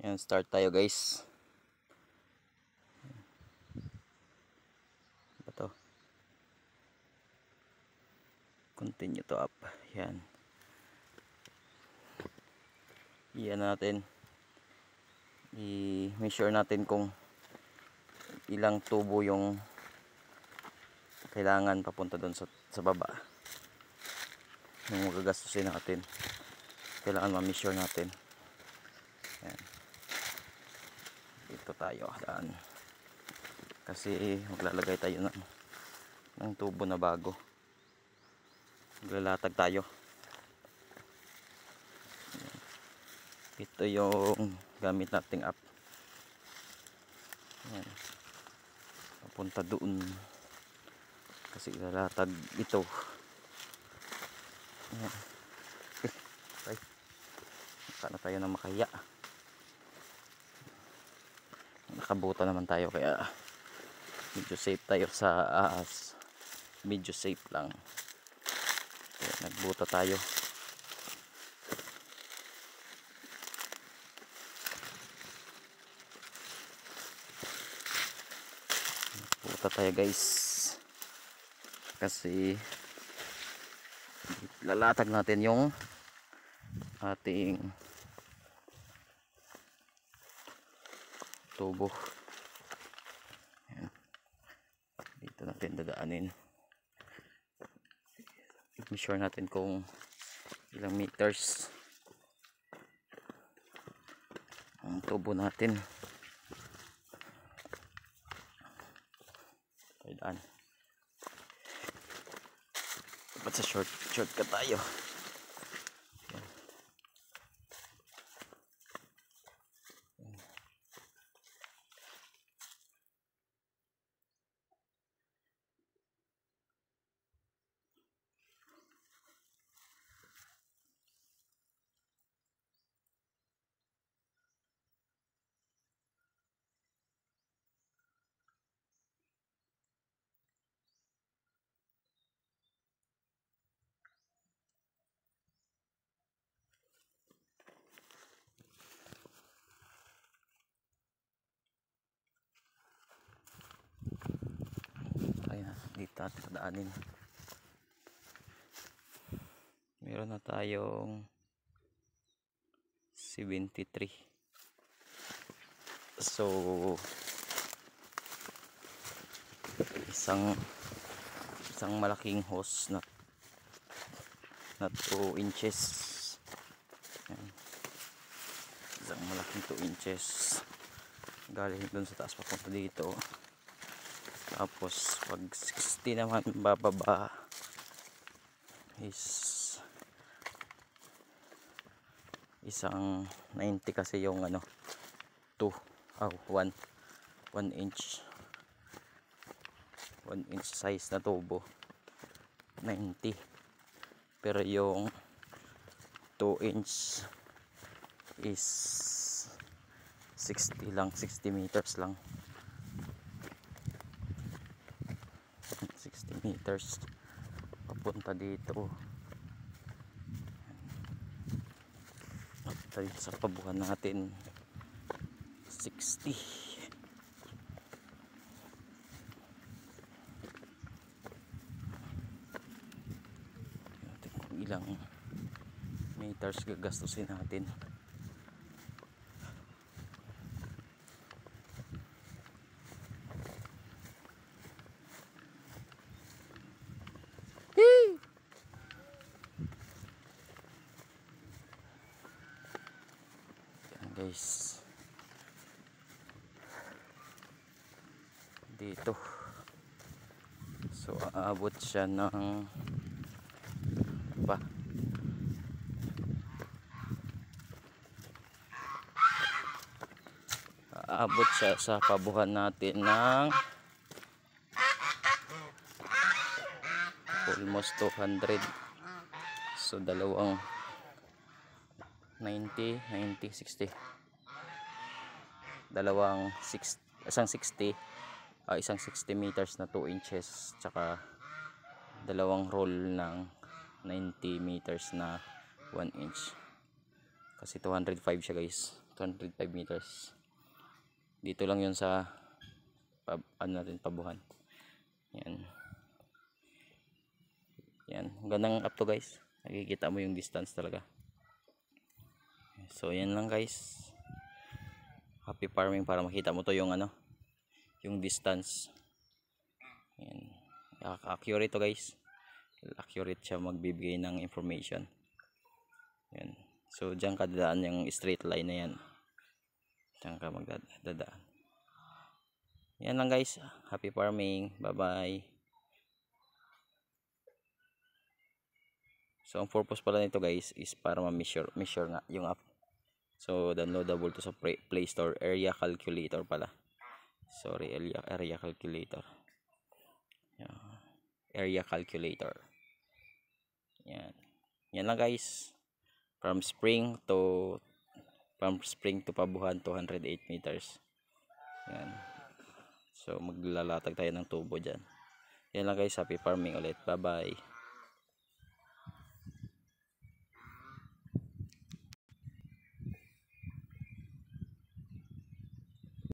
Yan, start tayo guys. Ito. Continue to up. Yan. Iyan natin. I-measure natin kung ilang tubo yung kailangan papunta doon sa baba. Yung magagastusin natin. Kailangan ma-measure natin. Yan. Dito tayo daan. Kasi maglalagay tayo ng tubo na bago. Maglalatag tayo. Ito yung gamit nating app. Yan. Papunta doon. Kasi lalatag ito. Yan. Okay. Saan na tayo na makaya. Nakabuta naman tayo kaya medyo safe tayo sa medyo safe lang. Kaya nagbuta tayo. Buta tayo guys. Kasi lalatag natin yung ating tubo. Ayan. Dito natin dadaanin. I-measure natin kung ilang meters ang tubo natin. Daan. Dapat sa shortcut tayo. Ayan, dito natin padaanin. Meron na tayong 73. So isang malaking hose na 2 inches. Ayan. Isang malaking 2 inches galing dun sa taas papunta dito. Tapos pag 60 naman bababa is isang 90 kasi yung 1 inch 1 inch size na tubo 90, pero yung 2 inch is 60 lang, 60 meters lang, 60 meters papunta dito. Tayo sa pabuhan natin 60. Natin kung ilang meters gagastusin natin. Guys, dito so aabot siya ng aabot siya sa pabuhan natin ng almost 200. So dalawang 90, 60, isang 60 meters na 2 inches tsaka dalawang roll ng 90 meters na 1 inch. Kasi 205 siya guys. 205 meters. Dito lang yun sa ano natin, Pabuhan. Yan. Yan. Gandang up to guys. Nakikita mo yung distance talaga. So yan lang guys. Happy farming para makita mo to yung ano, yung distance. Yan. Accurate to guys. Accurate siya magbibigay ng information. Yan. So diyan ka dadaan yung straight line na yan. Diyan ka magdadaan. Yan lang guys. Happy farming. Bye bye. So ang purpose pala nito guys is para ma-measure nga yung app. So downloadable to sa Play Store. Area calculator pala. Sorry, area calculator. Yan. Area calculator. Yan. Yan lang guys. From spring to Pabuhan 208 meters. Yan. So maglalatag tayo ng tubo diyan. Yan lang guys, happy farming ulit. Bye bye.